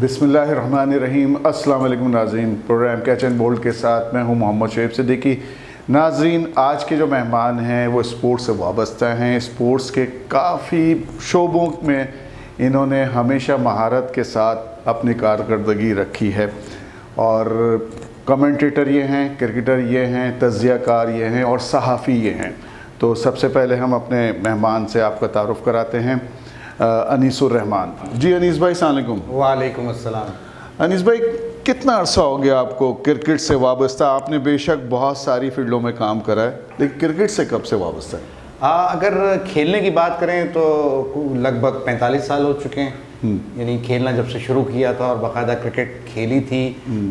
बिस्मिल्लाहिर्रहमानिर्रहीम। अस्सलाम वालेकुम नाज़रीन, प्रोग्राम कैच एंड बोल्ड के साथ मैं हूं मोहम्मद शुएब सिद्दीकी। नाज़रीन, आज के जो मेहमान हैं वो स्पोर्ट्स से वाबस्ता हैं। स्पोर्ट्स के काफ़ी शोबों में इन्होंने हमेशा महारत के साथ अपनी कारकर्दगी रखी है और कमेंटेटर ये हैं, क्रिकेटर ये हैं, तज्ज़ियाकार ये हैं और सहाफ़ी ये हैं। तो सबसे पहले हम अपने मेहमान से आपका तारुफ़ कराते हैं, अनीसुर रहमान जी। अनीस भाई अस्सलाम वालेकुम। वालेकुम अस्सलाम। अनीस भाई, कितना अरसा हो गया आपको क्रिकेट से वाबस्ता? आपने बेशक बहुत सारी फील्डों में काम करा है, लेकिन क्रिकेट से कब से वाबस्ता है? अगर खेलने की बात करें तो लगभग 45 साल हो चुके हैं। यानी खेलना जब से शुरू किया था और बाकायदा क्रिकेट खेली थी,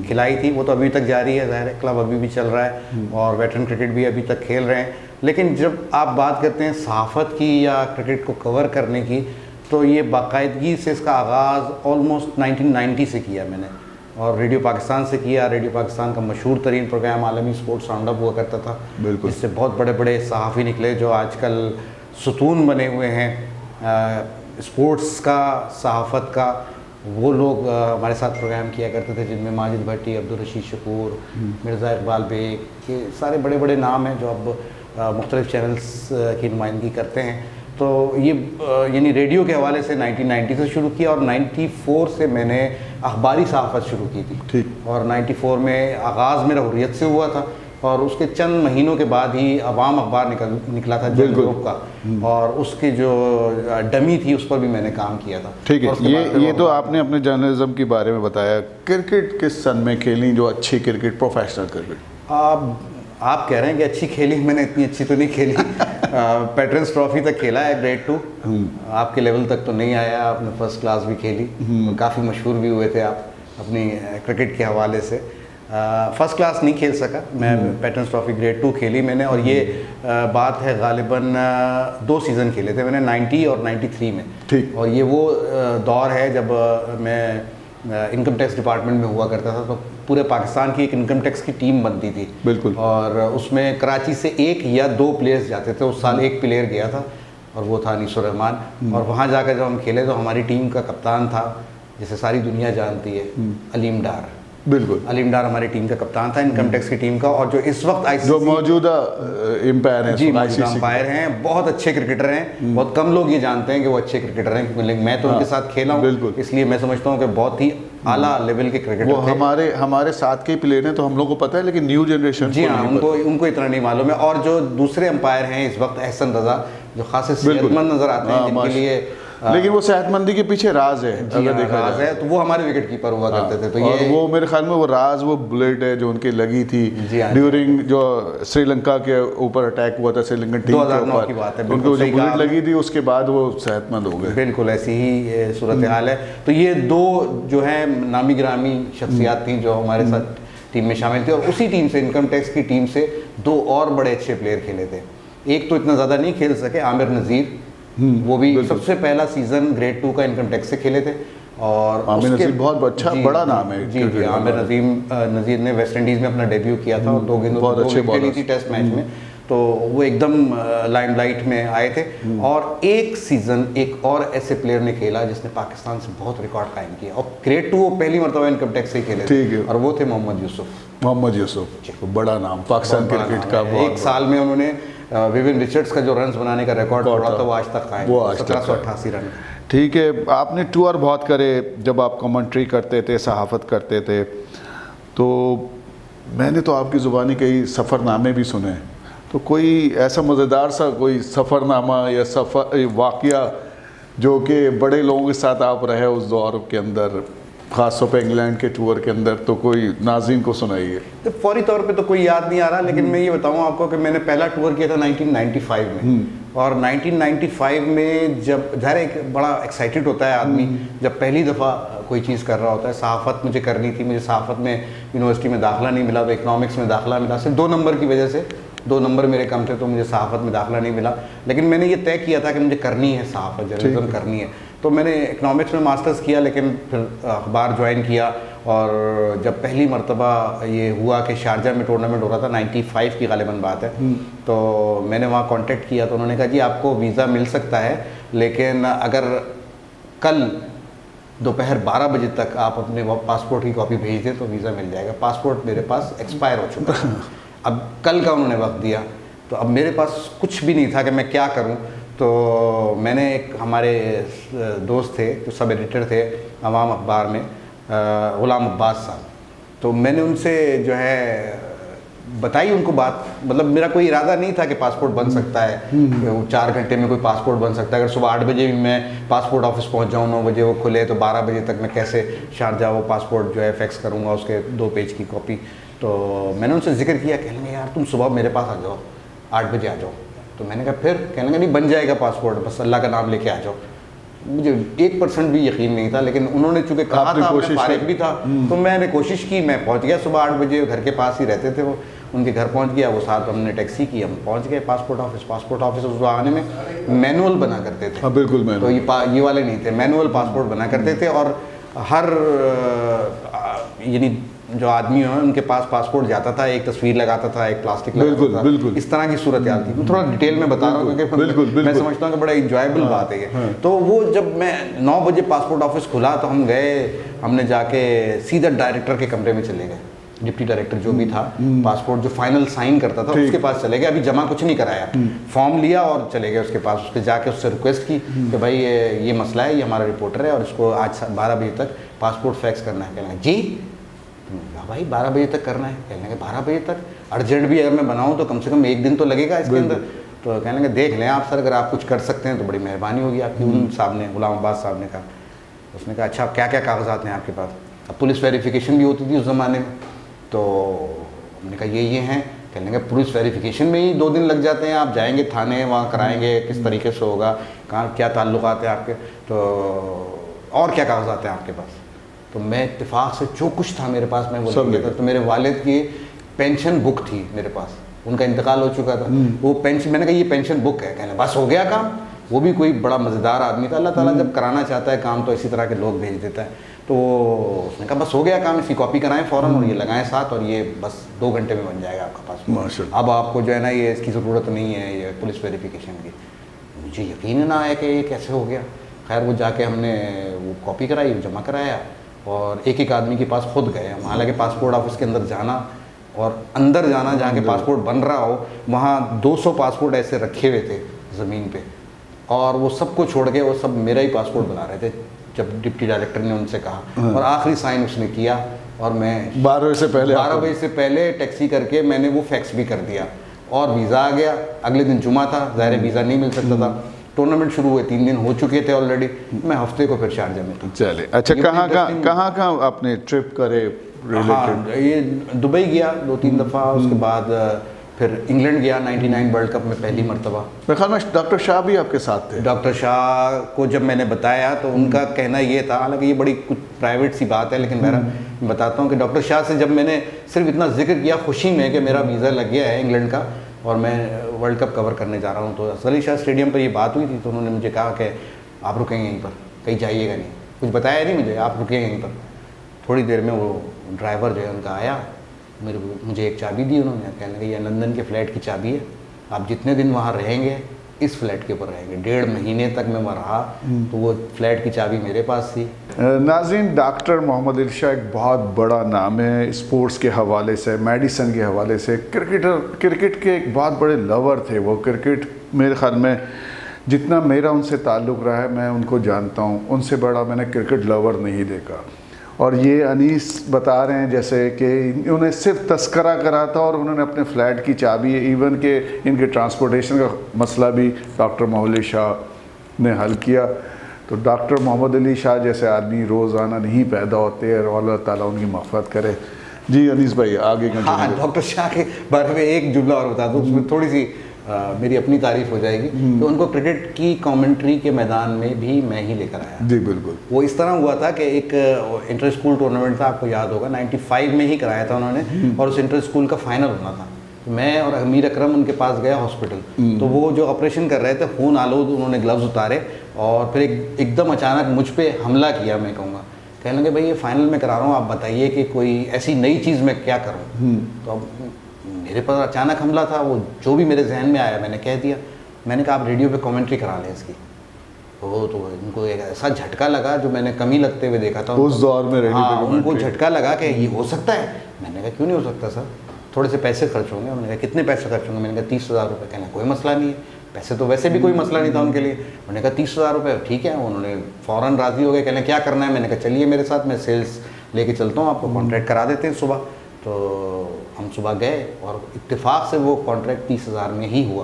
खिलाई थी, वो तो अभी तक जारी है। ज़ाहिर है क्लब अभी भी चल रहा है और वेटरन क्रिकेट भी अभी तक खेल रहे हैं। लेकिन जब आप बात करते हैं सहाफ़त की या क्रिकेट को कवर करने की, तो ये बाकायदगी से इसका आगाज़ ऑलमोस्ट 1990 से किया मैंने, और रेडियो पाकिस्तान से किया। रेडियो पाकिस्तान का मशहूर तरीन प्रोग्राम आलमी स्पोर्ट्स राउंड अप हुआ करता था। बिल्कुल। इससे बहुत बड़े बड़े सहाफ़ी निकले जो आजकल सुतून बने हुए हैं स्पोर्ट्स का, सहाफ़त का। वो लोग हमारे साथ प्रोग्राम किया करते थे, जिनमें माजिद भट्टी, अब्दुल रशीद शकूर, मिर्ज़ा इकबाल बेग, ये सारे बड़े बड़े नाम हैं जो अब मुख्तलिफ़ चैनल्स की नुमाइंदगी करते हैं। तो ये यानी रेडियो के हवाले से 1990 से शुरू किया और 94 से मैंने अखबारी सहाफ़त शुरू की थी। ठीक। और 94 में आगाज़ मेरा हुर्रियत से हुआ था और उसके चंद महीनों के बाद ही अवाम अखबार निकला था जन ग्रुप का, और उसकी जो डमी थी उस पर भी मैंने काम किया था। ठीक है, ये तो आपने अपने जर्नलिज्म के बारे में बताया। क्रिकेट किस सन में खेली, जो अच्छी क्रिकेट, प्रोफेशनल क्रिकेट? आप कह रहे हैं कि अच्छी खेली, मैंने इतनी अच्छी तो नहीं खेली। पैट्रन्स ट्रॉफी तक खेला है, ग्रेड 2। आपके लेवल तक तो नहीं आया, आपने फर्स्ट क्लास भी खेली और काफ़ी मशहूर भी हुए थे आप अपनी क्रिकेट के हवाले से। फर्स्ट क्लास नहीं खेल सका मैं, पैट्रन्स ट्रॉफी ग्रेड 2 खेली मैंने, और ये बात है गालिबन 2 सीज़न खेले थे मैंने, 90 और 93 में। ठीक। और ये वो दौर है जब मैं इनकम टैक्स डिपार्टमेंट में हुआ करता था। तो पूरे पाकिस्तान की एक इनकम टैक्स की टीम बनती थी। बिल्कुल। और उसमें कराची से 1 या 2 प्लेयर्स जाते थे। उस साल एक प्लेयर गया था और वो था अनीसुर रहमान। और वहाँ जाकर जब हम खेले तो हमारी टीम का कप्तान था, जिसे सारी दुनिया जानती है, अलीम डार। बिल्कुल। अलीम डार हमारी टीम का कप्तान था, इनकम टैक्स की टीम का, और जो इस वक्त ICC जो मौजूदा एम्पायर हैं। जी, मौजूदा अंपायर हैं, बहुत अच्छे क्रिकेटर हैं। बहुत कम लोग ये जानते हैं कि वो अच्छे क्रिकेटर हैं, क्योंकि मैं तो उनके साथ खेला हूँ, इसलिए मैं समझता हूँ कि बहुत ही आला लेवल के क्रिकेटर वो थे। हमारे साथ के प्लेयर हैं तो हम लोग को पता है, लेकिन न्यू जनरेशन जी हाँ, उनको इतना नहीं मालूम है। और जो दूसरे अंपायर हैं इस वक्त, एहसन रजा, जो खासे सेहतमंद नजर आते हैं, जिनके लिए लेकिन वो सेहतमंदी के पीछे राज है, अगर देखा राज है, तो वो हमारे विकेट कीपर हुआ करते थे। तो ये वो मेरे ख्याल में वो राज, वो बुलेट है जो उनकी लगी थी ड्यूरिंग जो श्रीलंका के ऊपर अटैक हुआ था, श्रीलंकन टीम के ऊपर, की बात है, उनको जो बुलेट लगी थी उसके बाद वो सेहतमंद हो गए। बिल्कुल ऐसी ही सूरत हाल है। तो ये 2 जो है नामी गिरामी शख्सियात थी जो हमारे साथ टीम में शामिल थी, और उसी टीम से, इनकम टैक्स की टीम से 2 और बड़े अच्छे प्लेयर खेले थे। एक तो इतना ज़्यादा नहीं खेल सके, आमिर नज़ीर, वो भी सबसे पहला सीजन ग्रेड 2 का इनकम टैक्स से खेले थे। और आमिर नज़ीर बहुत अच्छा बड़ा नाम है। जी, आमिर नज़ीर ने वेस्ट इंडीज़ में अपना डेब्यू किया था और 2 गेंदों खेली थी टेस्ट मैच में, तो वो एकदम लाइमलाइट में आए थे। और एक सीज़न एक और ऐसे प्लेयर ने खेला जिसने पाकिस्तान से बहुत रिकॉर्ड कायम किया, और ग्रेड 2 वो पहली मरतबा इनकम टैक्स से खेले थे, और वो थे मोहम्मद यूसुफ। बड़ा नाम पाकिस्तान क्रिकेट का। एक साल में उन्होंने विविन रिचर्ड्स का जो रन्स बनाने का रिकॉर्ड तोड़ा था, वो आज तक कायम, 1788 रन। ठीक है, आपने टूर बहुत करे, जब आप कमेंट्री करते थे, सहाफ़त करते थे, तो मैंने तो आपकी ज़ुबानी कई सफ़रनामे भी सुने। तो कोई ऐसा मज़ेदार सा कोई सफ़रनामा या सफ़र वाक़या जो कि बड़े लोगों के साथ आप रहे उस दौर के अंदर, ख़ासतौर पे इंग्लैंड के टूर के अंदर, तो कोई नाज़रीन को सुनाइए। तो फौरी तौर पे तो कोई याद नहीं आ रहा, लेकिन मैं ये बताऊँ आपको कि मैंने पहला टूर किया था 1995 में। और 1995 में जब ज़ाहिर एक बड़ा एक्साइटेड होता है आदमी जब पहली दफ़ा कोई चीज़ कर रहा होता है। सहाफ़त मुझे करनी थी, मुझे सहाफ़त में यूनिवर्सिटी में दाखिला नहीं मिला, तो इकनॉमिक्स में दाखिला मिला। सिर्फ 2 नंबर की वजह से, 2 नंबर मेरे कम थे, तो मुझे सहाफ़त में दाखिला नहीं मिला। लेकिन मैंने ये तय किया था कि मुझे करनी है सहाफ़त, जर्नलिज्म करनी है। तो मैंने इकनॉमिक्स में मास्टर्स किया, लेकिन फिर अखबार ज्वाइन किया। और जब पहली मरतबा ये हुआ कि शारजा में टूर्नामेंट हो रहा था, 95 की गालिबन बात है, तो मैंने वहाँ कांटेक्ट किया। तो उन्होंने कहा जी आपको वीज़ा मिल सकता है, लेकिन अगर कल दोपहर 12 बजे तक आप अपने पासपोर्ट की कॉपी भेज दें तो वीज़ा मिल जाएगा। पासपोर्ट मेरे पास एक्सपायर हो चुका है। अब कल का उन्होंने वक्त दिया, तो अब मेरे पास कुछ भी नहीं था कि मैं क्या करूं। तो मैंने एक हमारे दोस्त थे जो सब एडिटर थे अवाम अखबार में, गुलाम अब्बास साहब, तो मैंने उनसे जो है बताई उनको बात। मतलब मेरा कोई इरादा नहीं था कि पासपोर्ट बन सकता है, कि वो 4 घंटे में कोई पासपोर्ट बन सकता है। अगर सुबह 8 बजे भी मैं पासपोर्ट ऑफिस पहुंच जाऊँ, 9 बजे वो खुले, तो 12 बजे तक मैं कैसे शारजा वो पासपोर्ट जो है फैक्स करूँगा, उसके 2 पेज की कॉपी। तो मैंने उनसे जिक्र किया, कहने लगे यार तुम सुबह मेरे पास आ जाओ, 8 बजे आ जाओ। तो मैंने कहा फिर? कहने लगे नहीं बन जाएगा पासपोर्ट, बस अल्लाह का नाम लेके आ जाओ। मुझे 1% भी यकीन नहीं था, लेकिन उन्होंने चूँकि कहा था, मैं फारिग भी था, तो मैंने कोशिश की। मैं पहुंच गया सुबह 8 बजे, घर के पास ही रहते थे वो, उनके घर पहुंच गया। वो साथ हमने टैक्सी की, हम पहुंच गए पासपोर्ट ऑफिस उस आने में मैनुअल बना करते थे। बिल्कुल तो ये वाले नहीं थे, मैनुअल पासपोर्ट बना करते थे। और हर यानी जो आदमी है उनके पास पासपोर्ट जाता था, एक तस्वीर लगाता था, एक प्लास्टिक लगाता था, बिल्कुल इस तरह की सूरत हाल थी। मैं थोड़ा डिटेल में बता रहा हूँ क्योंकि मैं समझता हूँ कि बड़ा इंजॉयबल बात है ये। तो वो जब मैं 9 बजे पासपोर्ट ऑफिस खुला तो हम गए, हमने जाके सीधा डायरेक्टर के कमरे में चले गए। डिप्टी डायरेक्टर जो भी था, पासपोर्ट जो फाइनल साइन करता था उसके पास चले गए। अभी जमा कुछ नहीं कराया, फॉर्म लिया और चले गए उसके पास। उसके जाके उससे रिक्वेस्ट की कि भाई ये मसला है, ये हमारा रिपोर्टर है और इसको आज 12 बजे तक पासपोर्ट फैक्स करना है। कहना जी भाई 12 बजे तक करना है? कहने लगे 12 बजे तक? अर्जेंट भी अगर मैं बनाऊँ तो कम से कम 1 दिन तो लगेगा इसके अंदर। तो कहने लगे देख लें आप सर, अगर आप कुछ कर सकते हैं तो बड़ी मेहरबानी होगी आपकी। उन साहब ने, गुलाम अब्बास साहब ने कहा। उसने कहा अच्छा क्या क्या कागजात हैं आपके पास? अब पुलिस वेरिफिकेशन भी होती थी उस ज़माने में, तो हमने कहा ये हैं। कहने लगे पुलिस वेरिफिकेशन में ही 2 दिन लग जाते हैं, आप जाएंगे थाने, वहाँ कराएंगे, किस तरीके से होगा, कहाँ क्या ताल्लुकात है आपके, तो और क्या कागजात हैं आपके पास? तो मैं इत्तेफाक से जो कुछ था मेरे पास मैं वो ले गया था। तो मेरे वालिद की पेंशन बुक थी मेरे पास, उनका इंतकाल हो चुका था। वो पेंशन, मैंने कहा ये पेंशन बुक है। कहने बस हो गया काम। वो भी कोई बड़ा मज़ेदार आदमी था। अल्लाह ताला जब कराना चाहता है काम तो इसी तरह के लोग भेज देता है। तो उसने कहा बस हो गया काम, इसकी कॉपी कराएं फ़ौरन और ये लगाएं साथ, और ये बस 2 घंटे में बन जाएगा आपका पासपोर्ट। अब आपको जो है ना ये इसकी ज़रूरत नहीं है ये पुलिस वेरिफिकेशन की। मुझे यकीन ना आया कि ये कैसे हो गया। खैर वो जाके हमने वो कॉपी कराई, जमा कराया और एक आदमी के पास खुद गए हम। हालांकि पासपोर्ट ऑफिस के अंदर जाना और अंदर जाना जहाँ के पासपोर्ट बन रहा हो, वहाँ 200 पासपोर्ट ऐसे रखे हुए थे ज़मीन पे, और वो सबको छोड़ के वो सब मेरा ही पासपोर्ट बना रहे थे। जब डिप्टी डायरेक्टर ने उनसे कहा और आखिरी साइन उसने किया, और मैं 12 बजे से पहले टैक्सी करके मैंने वो फैक्स भी कर दिया और वीज़ा आ गया। अगले दिन जुमा था, ज़ाहिर वीज़ा नहीं मिल सकता था। टूर्नामेंट शुरू हुए 3 दिन हो चुके थे ऑलरेडी, मैं हफ्ते को फिर शारजा में था। चले अच्छा, कहाँ आपने ट्रिप करे? हाँ, ये दुबई गया 2-3 दफ़ा, उसके बाद फिर इंग्लैंड गया 99 वर्ल्ड कप में पहली मरतबा। मेरे ख्याल में डॉक्टर शाह भी आपके साथ थे। डॉक्टर शाह को जब मैंने बताया तो उनका कहना ये था, हालांकि ये बड़ी कुछ प्राइवेट सी बात है, लेकिन मैं बताता हूँ कि डॉक्टर शाह से जब मैंने सिर्फ इतना जिक्र किया खुशी में कि मेरा वीज़ा लग गया है इंग्लैंड का और मैं वर्ल्ड कप कवर करने जा रहा हूँ, तो असली शाह स्टेडियम पर ये बात हुई थी। तो उन्होंने मुझे कहा कि आप रुकेंगे यहीं पर, कहीं जाइएगा नहीं, कुछ बताया नहीं मुझे, आप रुकेंगे यहीं पर। थोड़ी देर में वो ड्राइवर जो है उनका आया, मुझे एक चाबी दी उन्होंने। कहने लगे ये लंदन के फ़्लैट की चाबी है, आप जितने दिन वहाँ रहेंगे इस फ्लैट के ऊपर रहेंगे। 1.5 महीने तक मैं वहाँ रहा, तो वो फ्लैट की चाबी मेरे पास थी। नाज़रीन, डॉक्टर मोहम्मद इरशाद एक बहुत बड़ा नाम है स्पोर्ट्स के हवाले से, मेडिसन के हवाले से। क्रिकेट के एक बहुत बड़े लवर थे वो। क्रिकेट मेरे ख्याल में जितना मेरा उनसे ताल्लुक़ रहा है, मैं उनको जानता हूँ, उनसे बड़ा मैंने क्रिकेट लवर नहीं देखा। और ये अनीस बता रहे हैं जैसे कि उन्हें सिर्फ तस्करा करा था और उन्होंने अपने फ़्लैट की चाबी, इवन के इनके ट्रांसपोर्टेशन का मसला भी डॉक्टर मोहम्मद अली शाह ने हल किया। तो डॉक्टर मोहम्मद अली शाह जैसे आदमी रोज़ाना नहीं पैदा होते और अल्लाह ताला उनकी मग़फ़िरत करे। जी अनीस भाई आगे का। हाँ, डॉक्टर शाह के बारे में एक जुमला और बता दूँ, उसमें थोड़ी सी मेरी अपनी तारीफ़ हो जाएगी। तो उनको क्रिकेट की कमेंट्री के मैदान में भी मैं ही लेकर आया। जी बिल्कुल। वो इस तरह हुआ था कि एक इंटर स्कूल टूर्नामेंट था, आपको याद होगा 95 में ही कराया था उन्होंने, और उस इंटर स्कूल का फाइनल होना था। तो मैं और अमीर अकरम उनके पास गया हॉस्पिटल। तो वो जो ऑपरेशन कर रहे थे, खून आलूद, उन्होंने ग्लव्स उतारे और फिर एकदम अचानक मुझ पर हमला किया। मैं कहूँगा, कहने लगे भाई ये फाइनल में करा रहा हूँ, आप बताइए कि कोई ऐसी नई चीज़ मैं क्या करूँ। तो अब मेरे पर अचानक हमला था, वो जो भी मेरे जहन में आया मैंने कह दिया। मैंने कहा आप रेडियो पे कमेंट्री करा लें इसकी। तो इनको एक ऐसा झटका लगा जो मैंने कम ही लगते हुए देखा था उस दौर में रेडियो हाँ, पे उनको commentary। झटका लगा कि ये हो सकता है। मैंने कहा क्यों नहीं हो सकता सर, थोड़े से पैसे खर्च होंगे। मैंने कहा कितने पैसे खर्च होंगे? मैंने कहा 30,000 रुपये। कहना कोई मसला नहीं है, पैसे तो वैसे भी कोई मसला नहीं था उनके लिए। मैंने कहा 30,000 रुपये ठीक है। उन्होंने फ़ौरन राज़ी हो गए, कहने क्या करना है? मैंने कहा चलिए मेरे साथ, मैं सेल्स लेके चलता हूँ, आपको कॉन्ट्रैक्ट करा देते हैं सुबह। तो हम सुबह गए और इत्तेफाक से वो कॉन्ट्रैक्ट 30,000 में ही हुआ।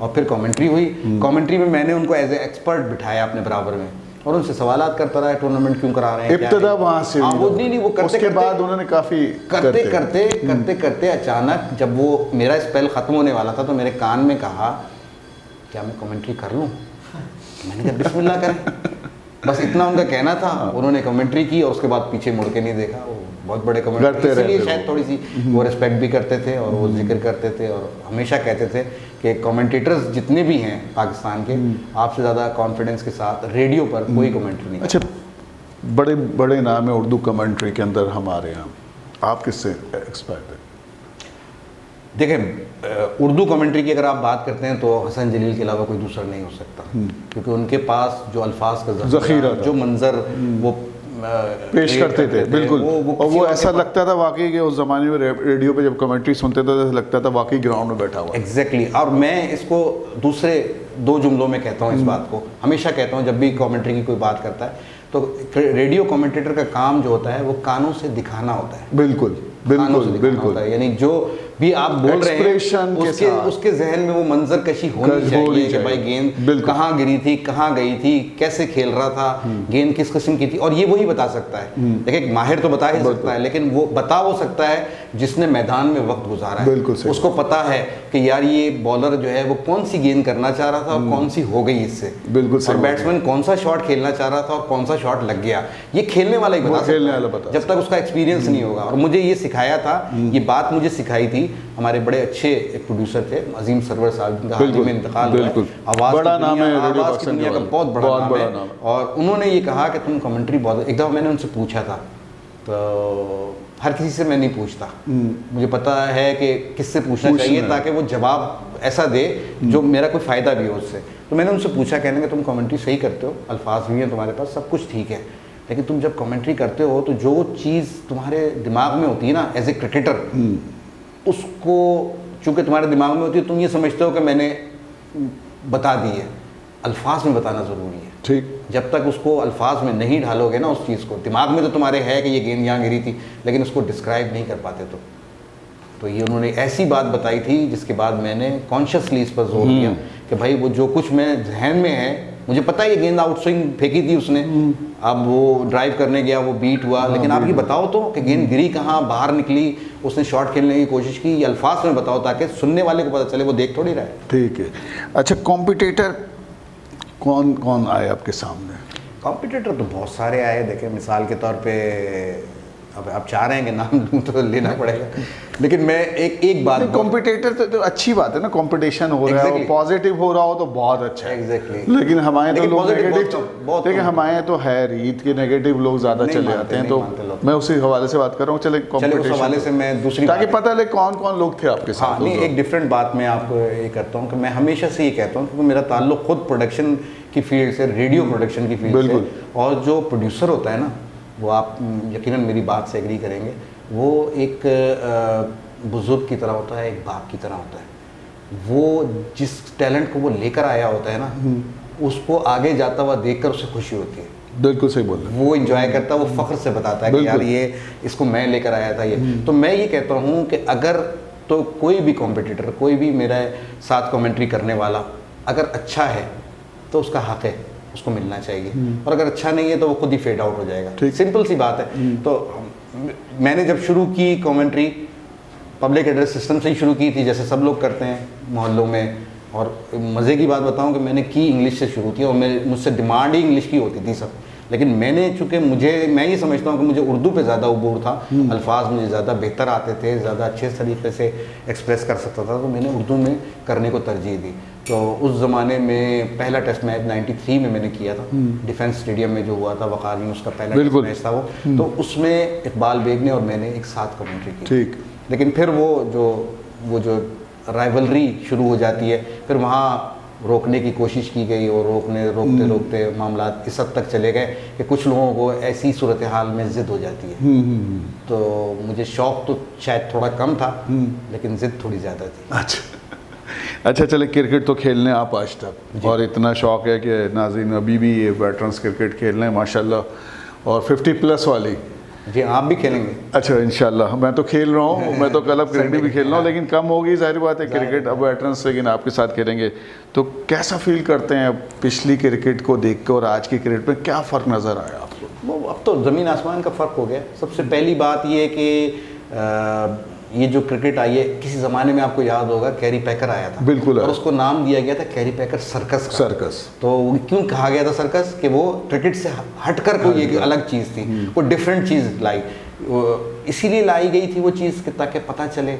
और फिर कमेंट्री हुई। कमेंट्री में मैंने उनको एज ए एक्सपर्ट बिठाया अपने बराबर में और उनसे सवालात करता रहा, टूर्नामेंट क्यों करा रहे हैं, इब्तिदा वहाँ से हाँ, वो नहीं वो करते उसके बाद उन्होंने काफ़ी करते अचानक जब वो मेरा स्पेल ख़त्म होने वाला था तो मेरे कान में कहा क्या मैं कमेंट्री कर लूँ? मैंने कहा बिस्मिल्लाह करें। बस इतना उनका कहना था। उन्होंने कमेंट्री की और उसके बाद पीछे मुड़ के नहीं देखा। वो बहुत बड़े कमेंट्री, इसलिए शायद थोड़ी सी वो रिस्पेक्ट भी करते थे और वो जिक्र करते थे और हमेशा कहते थे कि कमेंटेटर्स जितने भी हैं पाकिस्तान के, आपसे ज़्यादा कॉन्फिडेंस के साथ रेडियो पर कोई कमेंट्री नहीं। अच्छा, बड़े बड़े नाम है उर्दू कमेंट्री के अंदर हमारे यहाँ, आप किससे एक्सपर्ट हैं? देखें, उर्दू कमेंट्री की अगर आप बात करते हैं तो हसन जलील के अलावा कोई दूसरा नहीं हो सकता, क्योंकि उनके पास जो अल्फाज का ज़ख़ीरा, जो मंजर वो पेश करते थे, बिल्कुल। और वो ऐसा लगता था वाकई कि उस ज़माने में रेडियो पे जब कमेंट्री सुनते थे तो ऐसा लगता था वाकई ग्राउंड में बैठा हुआ। एग्जैक्टली। और मैं इसको दूसरे 2 जुमलों में कहता हूँ, इस बात को हमेशा कहता हूँ जब भी कमेंट्री की कोई बात करता है तो रेडियो कमेंटेटर का काम जो होता है वो कानों से दिखाना होता है। बिल्कुल बिल्कुल बिल्कुल। यानी जो भी आप बोल रहे हैं उसके जहन में वो मंजर कशी होनी चाहिए कि भाई गेंद कहाँ गिरी थी, कहाँ गई थी, कैसे खेल रहा था, गेंद किस किस्म की थी, और ये वही बता सकता है। देखिए माहिर तो बता ही सकता है, लेकिन वो बता वो सकता है जिसने मैदान में वक्त गुजारा है। उसको पता है कि यार ये बॉलर जो है वो कौन सी गेंद करना चाह रहा था और कौन सी हो गई इससे, बिल्कुल। और बैट्समैन कौन सा शॉट खेलना चाह रहा था और कौन सा शॉट लग गया, ये खेलने वाला ही बता सकता है जब तक उसका एक्सपीरियंस नहीं होगा। और मुझे ये सिखाया था, ये बात मुझे सिखाई थी हमारे बड़े अच्छे एक प्रोड्यूसर थे अजीम सरवर साहब, जिनका हाल ही में इंतकाल हुआ है। आवाज़ की दुनिया का बहुत बड़ा नाम है। और उन्होंने ये कहा कि तुम कमेंट्री बहुत, एक दफ़ा मैंने उनसे पूछा था, तो हर किसी से मैं नहीं पूछता, मुझे पता है कि किससे पूछना चाहिए ताकि वो जवाब ऐसा दे जो मेरा कोई फ़ायदा भी हो उससे। तो मैंने उनसे पूछा, कहने कि तुम कमेंट्री सही करते हो, अल्फाज भी हैं तुम्हारे पास, सब कुछ ठीक है, लेकिन तुम जब कमेंट्री करते हो तो जो चीज़ तुम्हारे दिमाग में होती है ना एज ए क्रिकेटर, उसको चूँकि तुम्हारे दिमाग में होती है, तुम ये समझते हो कि मैंने बता दी है, अल्फाज में बताना ज़रूरी है। ठीक। जब तक उसको अल्फाज में नहीं ढालोगे ना उस चीज़ को, दिमाग में तो तुम्हारे है कि ये गेंद यहाँ गिरी थी, लेकिन उसको डिस्क्राइब नहीं कर पाते। तो ये उन्होंने ऐसी बात बताई थी जिसके बाद मैंने कॉन्शियसली इस पर जोर दिया कि भाई वो जो कुछ मैं जहन में है, मुझे पता है ये गेंद आउट स्विंग फेंकी थी उसने, अब वो ड्राइव करने गया, वो बीट हुआ, लेकिन आप ये बताओ तो कि गेंद गिरी कहाँ, बाहर निकली, उसने शॉट खेलने की कोशिश की, ये अल्फाज में बताओ ताकि सुनने वाले को पता चले, वो देख थोड़ी रहा है। ठीक है। अच्छा, कॉम्पिटिटर कौन कौन आए आपके सामने? कॉम्पिटिटर तो बहुत सारे आए। देखें, मिसाल के तौर पे अब आप चाह रहे हैं कि नाम लूँ तो लेना पड़ेगा, लेकिन मैं एक बात, कॉम्पिटिटर तो अच्छी बात है ना, कंपटीशन हो रहा है, पॉजिटिव हो रहा हो तो बहुत अच्छा है। एग्जैक्टली। लेकिन हमारे तो लोग नेगेटिव, देखिए हमारे तो है रीत के नेगेटिव लोग ज़्यादा चले जाते हैं, तो मैं उसी हवाले से बात कर रहा हूँ। चले उस हवाले से मैं दूसरी, ताकि पता लगे कौन कौन लोग थे आपके साथ। हाँ, नहीं, एक डिफरेंट बात मैं आपको ये करता हूँ कि मैं हमेशा से ये कहता हूँ क्योंकि मेरा ताल्लुक खुद प्रोडक्शन की फील्ड से, रेडियो प्रोडक्शन की फील्ड से, और जो प्रोड्यूसर होता है ना, वो आप यकीनन मेरी बात से एग्री करेंगे, वो एक बुजुर्ग की तरह होता है, एक बाप की तरह होता है। वो जिस टैलेंट को वो लेकर आया होता है ना, उसको आगे जाता हुआ देखकर उसे खुशी होती है। बिल्कुल सही बोल रहे हैं। वो एंजॉय करता है, वो फख्र से बताता है कि यार ये इसको मैं लेकर आया था ये। तो मैं ये कहता हूँ कि अगर तो कोई भी कॉम्पिटिटर, कोई भी मेरे साथ कमेंट्री करने वाला अगर अच्छा है तो उसका हक है, उसको मिलना चाहिए, और अगर अच्छा नहीं है तो वो खुद ही फेड आउट हो जाएगा। सिंपल सी बात है। तो मैंने जब शुरू की कमेंट्री पब्लिक एड्रेस सिस्टम से ही शुरू की थी, जैसे सब लोग करते हैं मोहल्लों में, और मज़े की बात बताऊं कि मैंने की इंग्लिश से शुरू की, और मुझसे डिमांड ही इंग्लिश की होती थी सब, लेकिन मैंने चूँकि मैं ये समझता हूँ कि मुझे उर्दू पे ज़्यादा उबूर था, अल्फाज मुझे ज़्यादा बेहतर आते थे, ज़्यादा अच्छे तरीके से एक्सप्रेस कर सकता था, तो मैंने उर्दू में करने को तरजीह दी। तो उस ज़माने में पहला टेस्ट मैच 93 में मैंने किया था, डिफेंस स्टेडियम में जो हुआ था वक़ार में, उसका पहला टेस्ट मैच था वो। तो उसमें इकबाल बेग ने और मैंने एक साथ कमेंट्री की। ठीक। लेकिन फिर वो जो राइवलरी शुरू हो जाती है, फिर वहाँ रोकने की कोशिश की गई और रोकते रोकते मामला इस हद तक चले गए कि कुछ लोगों को ऐसी सूरत हाल में ज़िद हो जाती है। तो मुझे शौक़ तो शायद थोड़ा कम था, लेकिन ज़िद थोड़ी ज़्यादा थी। अच्छा चले, क्रिकेट तो खेलने आप आज तक और इतना शौक़ है कि नाज़रीन अभी भी ये वेटरन्स क्रिकेट खेल रहे हैं माशाल्लाह, और 50+ वाली। जी, आप भी खेलेंगे? अच्छा इंशाल्लाह, मैं तो खेल रहा हूँ, मैं तो क्लब क्रिकेट भी खेल रहा हूँ, लेकिन कम होगी जाहिर बात है क्रिकेट अब वेटरन्स, लेकिन आपके साथ खेलेंगे तो कैसा फील करते हैं पिछली क्रिकेट को देख कर और आज की क्रिकेट में क्या फ़र्क नज़र आया आपको? वो अब तो ज़मीन आसमान का फ़र्क हो गया। सबसे पहली बात ये कि ये जो क्रिकेट आई है, किसी ज़माने में आपको याद होगा कैरी पैकर आया था, बिल्कुल, और उसको नाम दिया गया था कैरी पैकर सर्कस। तो क्यों कहा गया था सर्कस? कि वो क्रिकेट से हटकर कोई एक अलग चीज़ थी, वो डिफरेंट चीज़ लाई, इसीलिए लाई गई थी वो चीज़ कि ताकि पता चले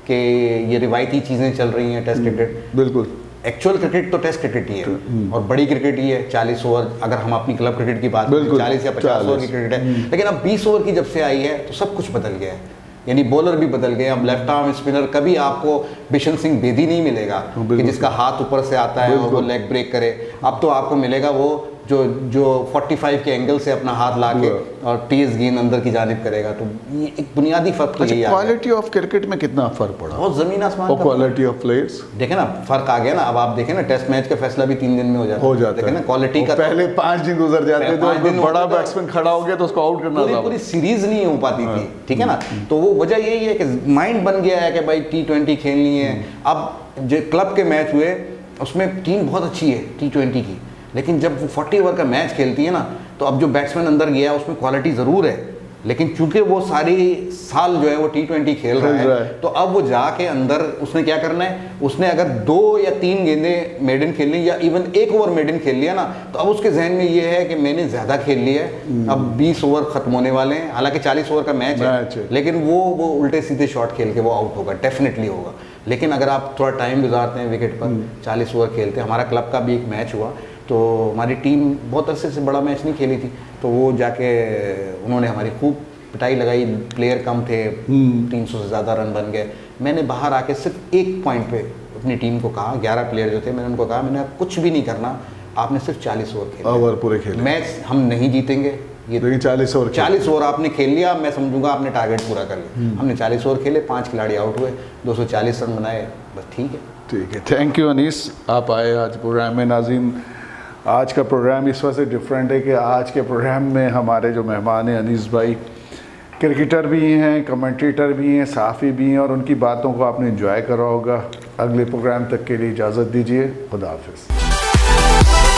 कि ये रिवायती चीज़ें चल रही हैं। टेस्ट क्रिकेट, बिल्कुल एक्चुअल क्रिकेट तो टेस्ट क्रिकेट ही है और बड़ी क्रिकेट ही है, 40 ओवर। अगर हम अपनी क्लब क्रिकेट की बात करें 40 या 50 ओवर की क्रिकेट है, लेकिन अब 20 ओवर की जब से आई है तो सब कुछ बदल गया है। यानी बॉलर भी बदल गए। अब लेफ्ट आर्म स्पिनर कभी आपको बिशन सिंह बेदी नहीं मिलेगा कि जिसका हाथ ऊपर से आता है और वो लेग ब्रेक करे। अब तो आपको मिलेगा वो जो 45 के एंगल से अपना हाथ ला के और तेज गेंद अंदर की जानिब करेगा। तो ये एक बुनियादी फर्क तो यही है। क्वालिटी ऑफ क्रिकेट में कितना फर्क पड़ा? बहुत ज़मीन आसमान का। क्वालिटी ऑफ प्लेयर्स देखें ना, फर्क आ गया ना। अब आप देखें ना, टेस्ट मैच का फैसला भी 3 दिन में हो जाता है। देखें ना क्वालिटी का, पहले 5 दिन गुजर जाते थे, बड़ा बैट्समैन खड़ा हो गया तो उसको आउट करना था, पूरी सीरीज नहीं हो पाती थी। ठीक है ना, तो वो वजह यही है कि माइंड बन गया है कि भाई T20 खेलनी है। अब जो क्लब के मैच हुए उसमें टीम बहुत अच्छी है T20 की, लेकिन जब वो 40 ओवर का मैच खेलती है ना, तो अब जो बैट्समैन अंदर गया उसमें क्वालिटी ज़रूर है, लेकिन चूंकि वो सारी साल जो है वो T20 खेल रहा है, तो अब वो जाके अंदर उसने क्या करना है, उसने अगर 2 या 3 गेंदें मेडन खेल ली या इवन 1 ओवर मेडन खेल लिया ना, तो अब उसके जहन में ये है कि मैंने ज़्यादा खेल लिया है, अब 20 ओवर ख़त्म होने वाले हैं। हालांकि 40 ओवर का मैच है, लेकिन वो उल्टे सीधे शॉट खेल के वो आउट होगा, डेफिनेटली होगा। लेकिन अगर आप थोड़ा टाइम गुजारते हैं विकेट पर, 40 ओवर खेलते हैं। हमारा क्लब का भी एक मैच हुआ, तो हमारी टीम बहुत अरसे से बड़ा मैच नहीं खेली थी, तो वो जाके उन्होंने हमारी खूब पिटाई लगाई। प्लेयर कम थे, 300 से ज़्यादा रन बन गए। मैंने बाहर आके सिर्फ एक पॉइंट पे अपनी टीम को कहा, 11 प्लेयर जो थे, मैंने उनको कहा मैंने कुछ भी नहीं करना, आपने सिर्फ 40 ओवर पूरे खेले। मैच हम नहीं जीतेंगे, ये 40 ओवर आपने खेल लिया, मैं समझूंगा आपने टारगेट पूरा कर लिया। हमने 40 ओवर खेले, 5 खिलाड़ी आउट हुए, 240 रन बनाए, बस ठीक है। थैंक यू अनीस, आप आए आज प्रोग्राम में। नाज़रीन, आज का प्रोग्राम इस वजह से डिफरेंट है कि आज के प्रोग्राम में हमारे जो मेहमान हैं अनीस भाई क्रिकेटर भी हैं, कमेंटेटर भी हैं, सहाफ़ी भी हैं, और उनकी बातों को आपने एंजॉय करा होगा। अगले प्रोग्राम तक के लिए इजाज़त दीजिए, खुदा हाफ़िज़।